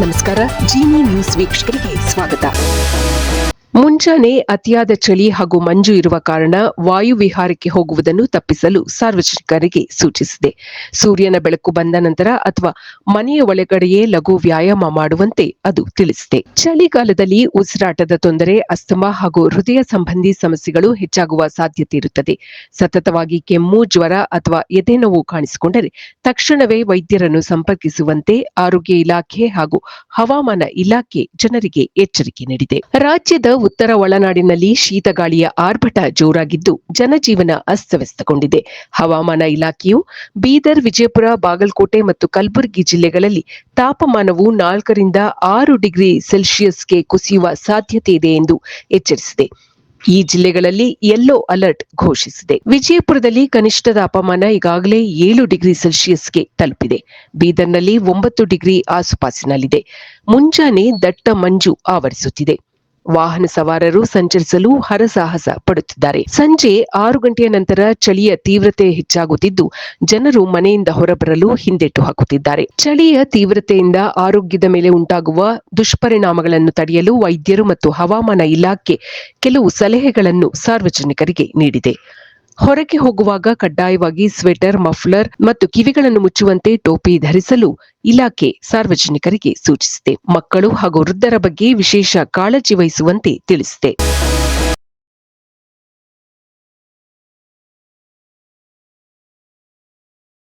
ನಮಸ್ಕಾರ. ಜೀನಿ ನ್ಯೂಸ್ ವೀಕ್ಷಕರಿಗೆ ಸ್ವಾಗತ. ಮುಂಜಾನೆ ಅತಿಯಾದ ಚಳಿ ಹಾಗೂ ಮಂಜು ಇರುವ ಕಾರಣ ವಾಯು ವಿಹಾರಕ್ಕೆ ಹೋಗುವುದನ್ನು ತಪ್ಪಿಸಲು ಸಾರ್ವಜನಿಕರಿಗೆ ಸೂಚಿಸಿದೆ. ಸೂರ್ಯನ ಬೆಳಕು ಬಂದ ನಂತರ ಅಥವಾ ಮನೆಯ ಒಳಗಡೆಯೇ ಲಘು ವ್ಯಾಯಾಮ ಮಾಡುವಂತೆ ಅದು ತಿಳಿಸಿದೆ. ಚಳಿಗಾಲದಲ್ಲಿ ಉಸಿರಾಟದ ತೊಂದರೆ, ಅಸ್ತಮಾ ಹಾಗೂ ಹೃದಯ ಸಂಬಂಧಿ ಸಮಸ್ಯೆಗಳು ಹೆಚ್ಚಾಗುವ ಸಾಧ್ಯತೆ ಇರುತ್ತದೆ. ಸತತವಾಗಿ ಕೆಮ್ಮು, ಜ್ವರ ಅಥವಾ ಎದೆನೋವು ಕಾಣಿಸಿಕೊಂಡರೆ ತಕ್ಷಣವೇ ವೈದ್ಯರನ್ನು ಸಂಪರ್ಕಿಸುವಂತೆ ಆರೋಗ್ಯ ಇಲಾಖೆ ಹಾಗೂ ಹವಾಮಾನ ಇಲಾಖೆ ಜನರಿಗೆ ಎಚ್ಚರಿಕೆ ನೀಡಿದೆ. ರಾಜ್ಯದ ಉತ್ತರ ಒಳನಾಡಿನಲ್ಲಿ ಶೀತಗಾಳಿಯ ಆರ್ಭಟ ಜೋರಾಗಿದ್ದು ಜನಜೀವನ ಅಸ್ತವ್ಯಸ್ತಗೊಂಡಿದೆ. ಹವಾಮಾನ ಇಲಾಖೆಯು ಬೀದರ್, ವಿಜಯಪುರ, ಬಾಗಲಕೋಟೆ ಮತ್ತು ಕಲಬುರಗಿ ಜಿಲ್ಲೆಗಳಲ್ಲಿ ತಾಪಮಾನವು 4 ರಿಂದ 6 ಡಿಗ್ರಿ ಸೆಲ್ಸಿಯಸ್ಗೆ ಕುಸಿಯುವ ಸಾಧ್ಯತೆ ಇದೆ ಎಂದು ಎಚ್ಚರಿಸಿದೆ. ಈ ಜಿಲ್ಲೆಗಳಲ್ಲಿ ಯೆಲ್ಲೋ ಅಲರ್ಟ್ ಘೋಷಿಸಿದೆ. ವಿಜಯಪುರದಲ್ಲಿ ಕನಿಷ್ಠ ತಾಪಮಾನ ಈಗಾಗಲೇ 7 ಡಿಗ್ರಿ ಸೆಲ್ಸಿಯಸ್ಗೆ ತಲುಪಿದೆ. ಬೀದರ್ನಲ್ಲಿ 9 ಡಿಗ್ರಿ ಆಸುಪಾಸಿನಲ್ಲಿದೆ. ಮುಂಜಾನೆ ದಟ್ಟ ಮಂಜು ಆವರಿಸುತ್ತಿದೆ. ವಾಹನ ಸವಾರರು ಸಂಚರಿಸಲು ಹರಸಾಹಸ ಪಡುತ್ತಿದ್ದಾರೆ. ಸಂಜೆ 6 ಗಂಟೆಯ ನಂತರ ಚಳಿಯ ತೀವ್ರತೆ ಹೆಚ್ಚಾಗುತ್ತಿದ್ದು ಜನರು ಮನೆಯಿಂದ ಹೊರಬರಲು ಹಿಂದೆಟ್ಟು ಹಾಕುತ್ತಿದ್ದಾರೆ. ಚಳಿಯ ತೀವ್ರತೆಯಿಂದ ಆರೋಗ್ಯದ ಮೇಲೆ ಉಂಟಾಗುವ ದುಷ್ಪರಿಣಾಮಗಳನ್ನು ತಡೆಯಲು ವೈದ್ಯರು ಮತ್ತು ಹವಾಮಾನ ಇಲಾಖೆ ಕೆಲವು ಸಲಹೆಗಳನ್ನು ಸಾರ್ವಜನಿಕರಿಗೆ ನೀಡಿದೆ. ಹೊರಗೆ ಹೋಗುವಾಗ ಕಡ್ಡಾಯವಾಗಿ ಸ್ವೆಟರ್, ಮಫ್ಲರ್ ಮತ್ತು ಕಿವಿಗಳನ್ನು ಮುಚ್ಚುವಂತೆ ಟೋಪಿ ಧರಿಸಲು ಇಲಾಖೆ ಸಾರ್ವಜನಿಕರಿಗೆ ಸೂಚಿಸಿದೆ. ಮಕ್ಕಳು ಹಾಗೂ ವೃದ್ಧರ ಬಗ್ಗೆ ವಿಶೇಷ ಕಾಳಜಿ ವಹಿಸುವಂತೆ ತಿಳಿಸಿದೆ.